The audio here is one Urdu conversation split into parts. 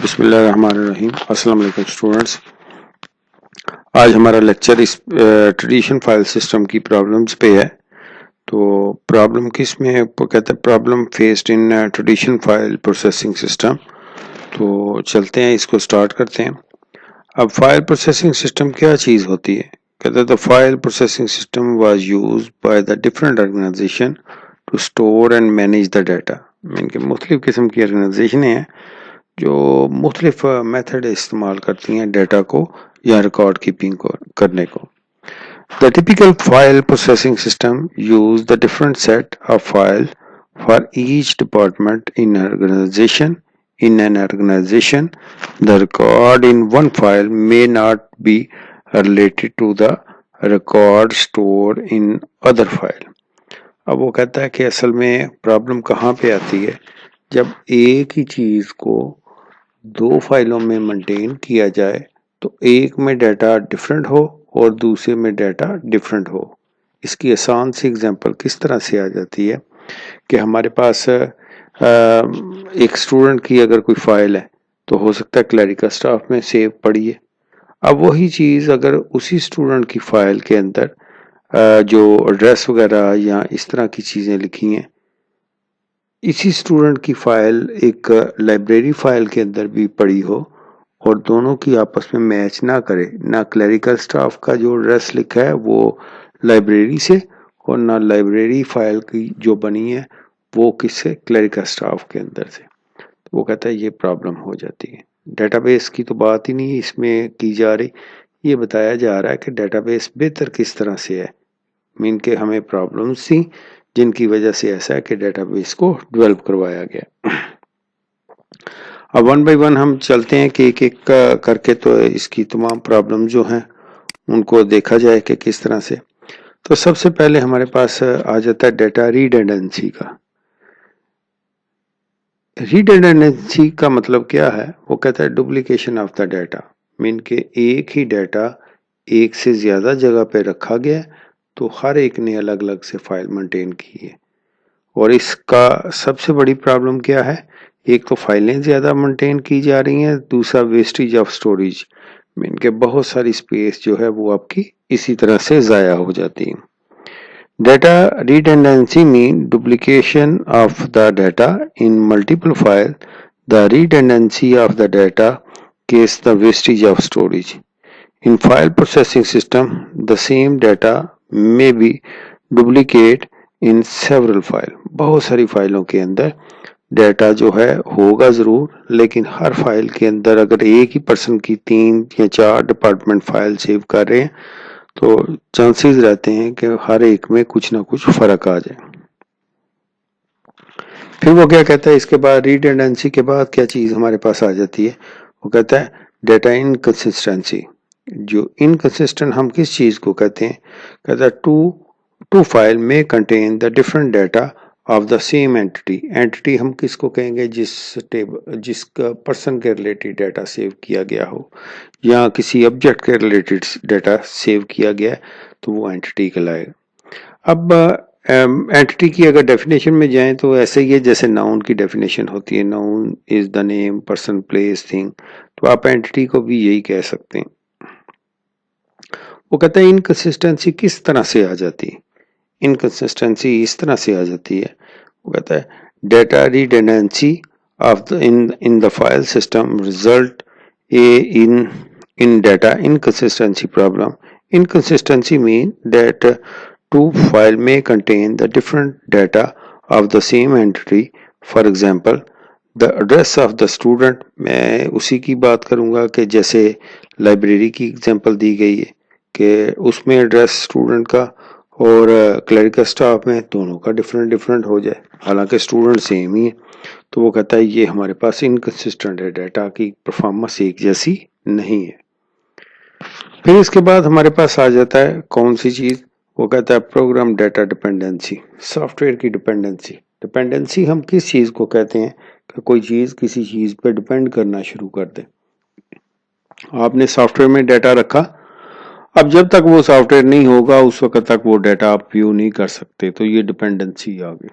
بسم اللہ الرحمن الرحیم. السلام علیکم اسٹوڈنٹس. آج ہمارا لیکچر اس ٹریڈیشن فائل سسٹم کی پرابلمز پہ ہے. تو پرابلم کس میں ہے؟ وہ کہتے ہیں problem faced in tradition file processing system. تو چلتے ہیں اس کو سٹارٹ کرتے ہیں. اب فائل پروسیسنگ سسٹم کیا چیز ہوتی ہے؟ کہتے ہیں the file processing system was used by the different organization to store and manage the data. ان کے مختلف قسم کی آرگنائزیشنیں ہیں جو مختلف میتھڈ استعمال کرتی ہیں ڈیٹا کو یا ریکارڈ کیپنگ کو کرنے کو. The typical file processing system use the different set of file for each department in an organization. In an organization, the record in one file may not be related to the record stored in other file. اب وہ کہتا ہے کہ اصل میں پرابلم کہاں پہ آتی ہے جب ایک ہی چیز کو دو فائلوں میں مینٹین کیا جائے تو ایک میں ڈیٹا ڈیفرنٹ ہو اور دوسرے میں ڈیٹا ڈیفرنٹ ہو. اس کی آسان سی اگزامپل کس طرح سے آ جاتی ہے کہ ہمارے پاس ایک اسٹوڈنٹ کی اگر کوئی فائل ہے تو ہو سکتا ہے کلیریکل سٹاف میں سیو پڑی ہے. اب وہی چیز اگر اسی اسٹوڈنٹ کی فائل کے اندر جو ایڈریس وغیرہ یا اس طرح کی چیزیں لکھی ہیں اسی اسٹوڈنٹ کی فائل ایک لائبریری فائل کے اندر بھی پڑی ہو اور دونوں کی آپس میں میچ نہ کرے، نہ کلیریکل سٹاف کا جو ایڈریس لکھا ہے وہ لائبریری سے اور نہ لائبریری فائل کی جو بنی ہے وہ کس سے کلیریکل سٹاف کے اندر سے، وہ کہتا ہے یہ پرابلم ہو جاتی ہے. ڈیٹا بیس کی تو بات ہی نہیں اس میں کی جا رہی، یہ بتایا جا رہا ہے کہ ڈیٹا بیس بہتر کس طرح سے ہے. مین کہ ہمیں پرابلمس تھیں جن کی وجہ سے ایسا ہے کہ ڈیٹا بیس کو ڈیولپ کروایا گیا. اب ون بائی ون ہم چلتے ہیں کہ ایک ایک کر کے تو اس کی تمام پرابلم جو ہیں ان کو دیکھا جائے کہ کس طرح سے. تو سب سے پہلے ہمارے پاس آ جاتا ہے ڈیٹا ریڈنڈنسی کا. ریڈنڈنسی کا مطلب کیا ہے؟ وہ کہتا ہے ڈپلیکیشن آف دا ڈیٹا. مین کہ ایک ہی ڈیٹا ایک سے زیادہ جگہ پہ رکھا گیا تو ہر ایک نے الگ الگ سے فائل مینٹین کی ہے. اور اس کا سب سے بڑی پرابلم کیا ہے؟ ایک تو فائلیں زیادہ مینٹین کی جا رہی ہیں، دوسرا ویسٹیج آف سٹوریج. مین کہ بہت ساری اسپیس جو ہے وہ آپ کی اسی طرح سے ضائع ہو جاتی ہے. Data redundancy means duplication of the data in multiple file. The redundancy of the data cause the wastage of storage. In file processing system, the same data may be duplicate in several file. بہت ساری فائلوں کے اندر ڈیٹا جو ہے ہوگا ضرور، لیکن ہر فائل کے اندر اگر ایک ہی پرسن کی 3 یا 4 ڈپارٹمنٹ فائل سیو کر رہے ہیں تو چانسز رہتے ہیں کہ ہر ایک میں کچھ نہ کچھ فرق آ جائے. پھر وہ کیا کہتا ہے اس کے بعد ریڈنڈنسی کے بعد کیا چیز ہمارے پاس آ جاتی ہے؟ وہ کہتا ہے ڈیٹا انکنسسٹنسی. جو انکنسسٹنٹ ہم کس چیز کو کہتے ہیں؟ کہتا ہے ٹو فائل میں contain the different data of the same entity. Entity ہم کس کو کہیں گے؟ جس کا پرسن کے ریلیٹڈ ڈیٹا سیو کیا گیا ہو یا کسی آبجیکٹ کے ریلیٹڈ ڈیٹا سیو کیا گیا ہے تو وہ اینٹی کہلائے گا. اب اینٹی کی اگر ڈیفینیشن میں جائیں تو ایسے ہی ہے جیسے ناؤن کی ڈیفینیشن ہوتی ہے، ناؤن از دا نیم، پرسن، پلیس، تھنگ. تو آپ اینٹی کو بھی یہی کہہ سکتے ہیں. وہ کہتا ہے انکنسسٹنسی کس طرح سے آ جاتی ہے؟ انکنسسٹنسی اس طرح سے آ جاتی ہے. وہ کہتا ہے data redundancy of in the file system result in data inconsistency problem. Inconsistency mean that two file میں contain the different data of the same entity. For example the address of the student. میں اسی کی بات کروں گا کہ جیسے لائبریری کی ایگزامپل دی گئی ہے کہ اس میں ایڈریس اسٹوڈنٹ کا اور کلیریکل سٹاف میں دونوں کا ڈیفرنٹ ہو جائے حالانکہ اسٹوڈنٹ سیم ہی ہے. تو وہ کہتا ہے یہ ہمارے پاس انکنسسٹنٹ ہے، ڈیٹا کی پرفارمنس ایک جیسی نہیں ہے. پھر اس کے بعد ہمارے پاس آ جاتا ہے کون سی چیز؟ وہ کہتا ہے program data dependency, software کی ڈیپینڈنسی. ڈیپینڈنسی ہم کس چیز کو کہتے ہیں؟ کہ کوئی چیز کسی چیز پہ ڈیپینڈ کرنا شروع کر دے. آپ نے سافٹ ویئر میں ڈیٹا رکھا، اب جب تک وہ سافٹ ویئر نہیں ہوگا اس وقت تک وہ ڈیٹا آپ ویو نہیں کر سکتے، تو یہ ڈیپینڈنسی آ گئی.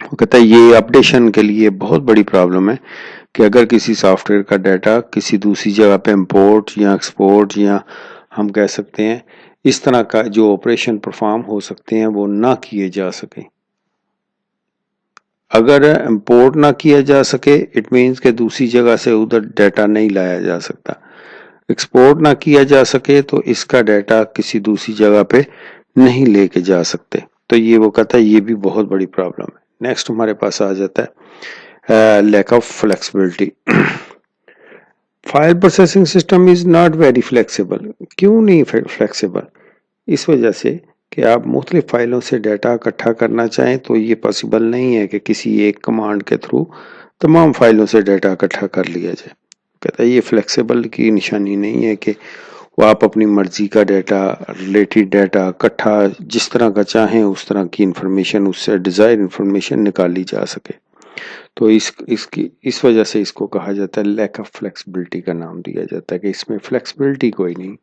وہ کہتا ہے یہ اپڈیشن کے لیے بہت بڑی پرابلم ہے کہ اگر کسی سافٹ ویئر کا ڈیٹا کسی دوسری جگہ پہ امپورٹ یا ایکسپورٹ یا ہم کہہ سکتے ہیں اس طرح کا جو آپریشن پرفارم ہو سکتے ہیں وہ نہ کیے جا سکیں. اگر امپورٹ نہ کیا جا سکے اٹ مینس کہ دوسری جگہ سے ادھر ڈیٹا نہیں لایا جا سکتا. ایکسپورٹ نہ کیا جا سکے تو اس کا ڈیٹا کسی دوسری جگہ پہ نہیں لے کے جا سکتے. تو یہ وہ کہتا ہے یہ بھی بہت بڑی پرابلم ہے. نیکسٹ ہمارے پاس آ جاتا ہے lack of flexibility. File processing system is not very flexible. کیوں نہیں فلیکسیبل؟ اس وجہ سے کہ آپ مختلف فائلوں سے ڈیٹا اکٹھا کرنا چاہیں تو یہ پاسبل نہیں ہے کہ کسی ایک کمانڈ کے تھرو تمام فائلوں سے ڈیٹا اکٹھا کر لیا جائے. کہتا ہے یہ فلیکسیبل کی نشانی نہیں ہے کہ وہ آپ اپنی مرضی کا ڈیٹا ریلیٹڈ ڈیٹا اکٹھا جس طرح کا چاہیں اس طرح کی انفارمیشن اس سے ڈیزائر انفارمیشن نکالی جا سکے. تو اس وجہ سے اس کو کہا جاتا ہے لیک آف فلیکسیبلٹی کا نام دیا جاتا ہے کہ اس میں فلیکسیبلٹی کوئی نہیں.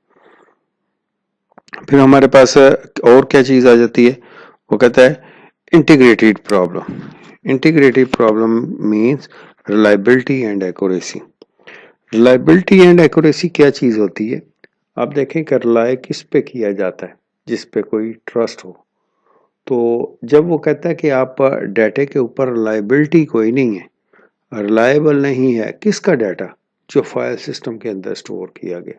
پھر ہمارے پاس اور کیا چیز آ جاتی ہے وہ کہتا ہے integrated problem. Integrated problem means reliability and accuracy. Reliability and accuracy کیا چیز ہوتی ہے؟ آپ دیکھیں کہ ریلائی کس پہ کیا جاتا ہے؟ جس پہ کوئی ٹرسٹ ہو. تو جب وہ کہتا ہے کہ آپ ڈیٹے کے اوپر ریلائبلٹی کوئی نہیں ہے، ریلائبل نہیں ہے، کس کا ڈیٹا؟ جو فائل سسٹم کے اندر سٹور کیا گیا.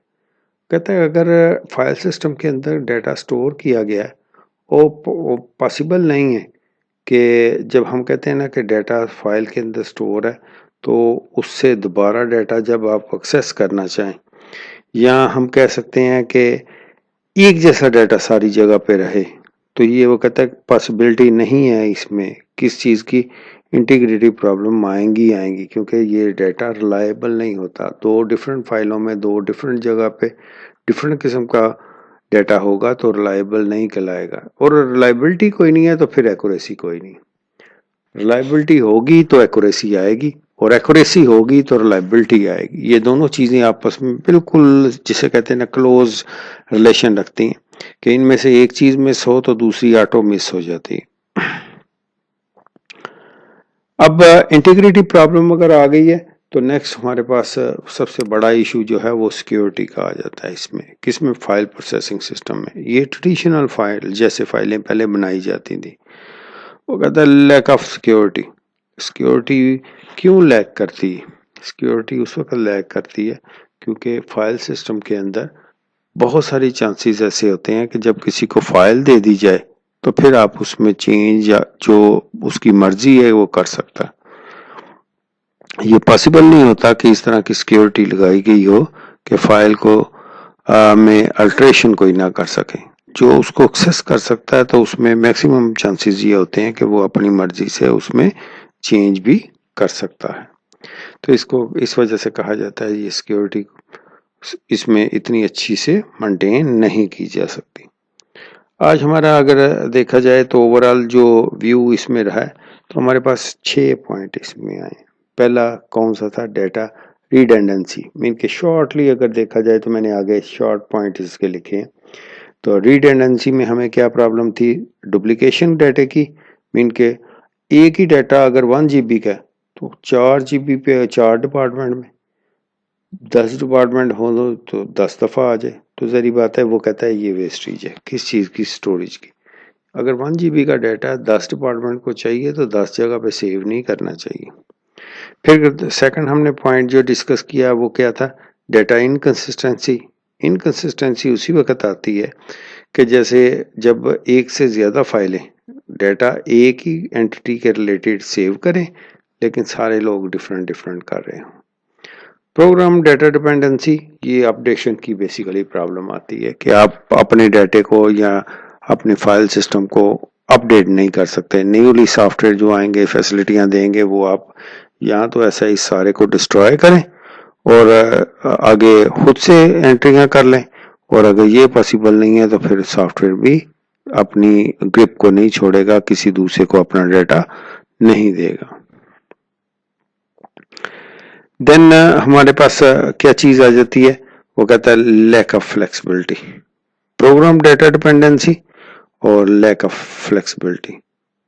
کہتا ہے اگر فائل سسٹم کے اندر ڈیٹا سٹور کیا گیا ہے وہ پاسبل نہیں ہے کہ جب ہم کہتے ہیں نا کہ ڈیٹا فائل کے اندر سٹور ہے تو اس سے دوبارہ ڈیٹا جب آپ ایکسیس کرنا چاہیں یا ہم کہہ سکتے ہیں کہ ایک جیسا ڈیٹا ساری جگہ پہ رہے تو یہ وہ کہتا ہے پاسبلٹی نہیں ہے. اس میں کس چیز کی انٹیگریٹی پرابلم آئیں گی کیونکہ یہ ڈیٹا ریلائبل نہیں ہوتا. دو ڈفرینٹ فائلوں میں دو ڈفرینٹ جگہ پہ ڈفرینٹ قسم کا ڈیٹا ہوگا تو ریلائبل نہیں کہلائے گا. اور ریلائبلٹی کوئی نہیں ہے تو پھر ایکوریسی کوئی نہیں. ریلائبلٹی ہوگی تو ایکوریسی آئے گی اور ایکوریسی ہوگی تو ریلائبلٹی آئے گی. یہ دونوں چیزیں آپس میں بالکل جسے کہتے ہیں نا کلوز ریلیشن رکھتی ہیں کہ ان میں سے ایک چیز مس ہو تو دوسری آٹو مس ہو جاتی ہے. اب انٹیگریٹی پرابلم اگر آ گئی ہے تو نیکسٹ ہمارے پاس سب سے بڑا ایشو جو ہے وہ سیکیورٹی کا آ جاتا ہے. اس میں کس میں؟ فائل پروسیسنگ سسٹم میں. یہ ٹریڈیشنل فائل جیسے فائلیں پہلے بنائی جاتی تھی وہ کہتا ہے لیک آف سیکیورٹی. سیکیورٹی کیوں لیک کرتی ہے؟ سیکیورٹی اس وقت لیک کرتی ہے کیونکہ فائل سسٹم کے اندر بہت ساری چانسز ایسے ہوتے ہیں کہ جب کسی کو فائل دے دی جائے تو پھر آپ اس میں چینج یا جو اس کی مرضی ہے وہ کر سکتا. یہ پاسبل نہیں ہوتا کہ اس طرح کی سیکیورٹی لگائی گئی ہو کہ فائل کو میں الٹریشن کوئی نہ کر سکے. جو اس کو ایکسیس کر سکتا ہے تو اس میں میکسیمم چانسز یہ ہوتے ہیں کہ وہ اپنی مرضی سے اس میں چینج بھی کر سکتا ہے. تو اس کو اس وجہ سے کہا جاتا ہے یہ سیکیورٹی اس میں اتنی اچھی سے مینٹین نہیں کی جا سکتی. آج ہمارا اگر دیکھا جائے تو اوورال جو ویو اس میں رہا ہے تو ہمارے پاس 6 پوائنٹ اس میں آئے. پہلا کون سا تھا؟ Data redundancy. مین کہ شارٹلی اگر دیکھا جائے تو میں نے آگے شارٹ پوائنٹ اس کے لکھے ہیں. تو ریڈنڈنسی میں ہمیں کیا پرابلم تھی؟ ڈپلیکیشن ڈیٹا کی. مین کہ ایک ہی ڈیٹا اگر 1 GB کا تو 4 GB پہ 4 ڈپارٹمنٹ میں 10 ڈپارٹمنٹ ہو تو 10 دفعہ آ جائے تو ظاہری بات ہے وہ کہتا ہے یہ ویسٹیج ہے. کس چیز کی؟ سٹوریج کی. اگر 1 GB کا ڈیٹا 10 ڈپارٹمنٹ کو چاہیے تو 10 جگہ پہ سیو نہیں کرنا چاہیے. پھر سیکنڈ ہم نے پوائنٹ جو ڈسکس کیا وہ کیا تھا؟ Data inconsistency. انکنسسٹنسی اسی وقت آتی ہے کہ جیسے جب ایک سے زیادہ فائلیں ڈیٹا ایک ہی اینٹی کے ریلیٹڈ سیو کریں لیکن سارے لوگ ڈفرینٹ کر رہے ہوں. پروگرام ڈیٹا ڈیپینڈنسی یہ اپڈیشن کی بیسیکلی پرابلم آتی ہے کہ آپ اپنے ڈیٹے کو یا اپنے فائل سسٹم کو اپڈیٹ نہیں کر سکتے. نیولی سافٹ ویئر جو آئیں گے فیسلٹیاں دیں گے وہ آپ یا تو ایسا ہی سارے کو ڈسٹروائے کریں اور آگے خود سے انٹریاں کر لیں اور اگر یہ پاسبل نہیں ہے تو پھر سافٹ ویئر بھی اپنی گرپ کو نہیں چھوڑے گا، کسی دوسرے کو اپنا ڈیٹا نہیں دے گا. دین ہمارے پاس کیا چیز آ جاتی ہے وہ کہتا ہے lack of flexibility. Program data dependency اور لیک آف فلیکسیبلٹی.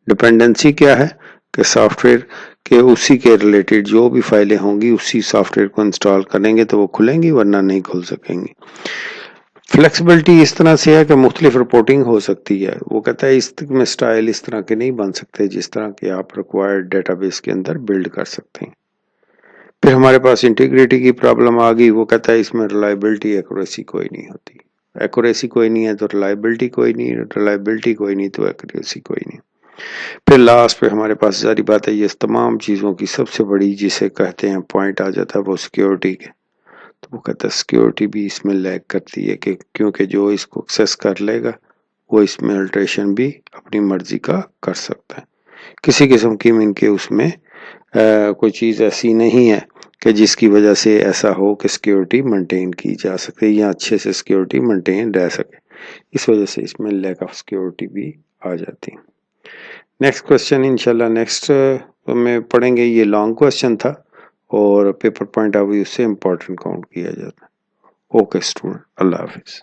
ڈیپینڈنسی کیا ہے کہ سافٹ ویئر کے اسی کے ریلیٹڈ جو بھی فائلیں ہوں گی اسی سافٹ ویئر کو انسٹال کریں گے تو وہ کھلیں گی ورنہ نہیں کھل سکیں گی. فلیکسیبلٹی اس طرح سے ہے کہ مختلف رپورٹنگ ہو سکتی ہے. وہ کہتا ہے اس میں سٹائل اس طرح کے نہیں بن سکتے جس طرح کہ آپ ریکوائرڈ ڈیٹا بیس کے اندر بلڈ کر سکتے ہیں. پھر ہمارے پاس انٹیگریٹی کی پرابلم آ گئی. وہ کہتا ہے اس میں ریلائبلٹی ایکوریسی کوئی نہیں ہوتی. ایکوریسی کوئی نہیں ہے تو ریلائبلٹی کوئی نہیں, ریلائبلٹی کوئی نہیں تو ایکوریسی کوئی نہیں. پھر لاسٹ پہ ہمارے پاس ظاہری بات ہے یہ تمام چیزوں کی سب سے بڑی جسے کہتے ہیں پوائنٹ آ جاتا ہے وہ سیکیورٹی کے. تو وہ کہتا ہے سیکیورٹی بھی اس میں لیگ کرتی ہے کہ کیونکہ جو اس کو ایکسیس کر لے گا وہ اس میں الٹریشن بھی اپنی مرضی کا کر سکتا ہے. کسی قسم کی ان کے اس میں کوئی چیز ایسی نہیں ہے کہ جس کی وجہ سے ایسا ہو کہ سیکیورٹی مینٹین کی جا سکے یا اچھے سے سیکیورٹی مینٹین رہ سکے. اس وجہ سے اس میں لیک آف سیکیورٹی بھی آ جاتی ہے. نیکسٹ کوشچن انشاءاللہ نیکسٹ میں پڑھیں گے. یہ لانگ کوشچن تھا اور پیپر پوائنٹ آف ویو سے امپورٹنٹ کاؤنٹ کیا جاتا ہے. اوکے اسٹوڈنٹ, اللہ حافظ.